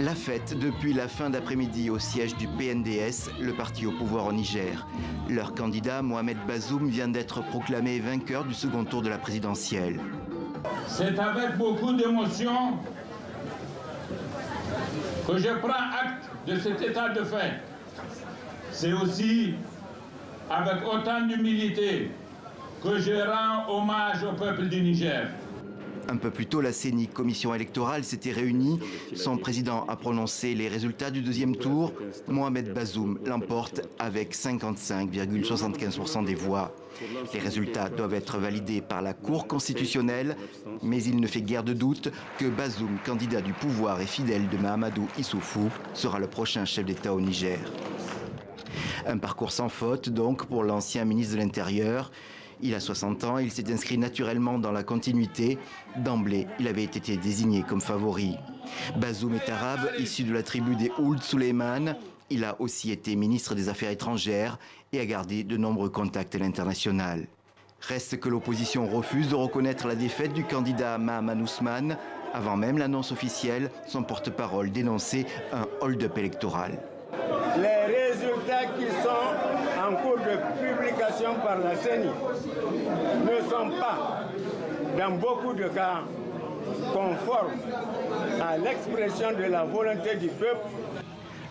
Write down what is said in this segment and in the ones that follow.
La fête depuis la fin d'après-midi au siège du PNDS, le parti au pouvoir au Niger. Leur candidat, Mohamed Bazoum, vient d'être proclamé vainqueur du second tour de la présidentielle. C'est avec beaucoup d'émotion que je prends acte de cet état de fait. C'est aussi avec autant d'humilité que je rends hommage au peuple du Niger. Un peu plus tôt, la CENI, commission électorale, s'était réunie. Son président a prononcé les résultats du deuxième tour. Mohamed Bazoum l'emporte avec 55,75% des voix. Les résultats doivent être validés par la Cour constitutionnelle, mais il ne fait guère de doute que Bazoum, candidat du pouvoir et fidèle de Mahamadou Issoufou, sera le prochain chef d'État au Niger. Un parcours sans faute donc pour l'ancien ministre de l'Intérieur. Il a 60 ans, il s'est inscrit naturellement dans la continuité. D'emblée, il avait été désigné comme favori. Bazoum est arabe, issu de la tribu des Ould Suleiman. Il a aussi été ministre des Affaires étrangères et a gardé de nombreux contacts à l'international. Reste que l'opposition refuse de reconnaître la défaite du candidat Mahaman Ousmane. Avant même l'annonce officielle, son porte-parole dénonçait un hold-up électoral. Les résultats qui sont en cours de publication par la CENI ne sont pas, dans beaucoup de cas, conformes à l'expression de la volonté du peuple.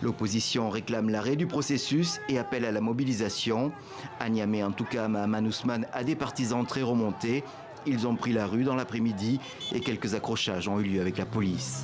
L'opposition réclame l'arrêt du processus et appelle à la mobilisation. À Niamey, en tout cas, Mahaman Ousmane a des partisans très remontés. Ils ont pris la rue dans l'après-midi et quelques accrochages ont eu lieu avec la police.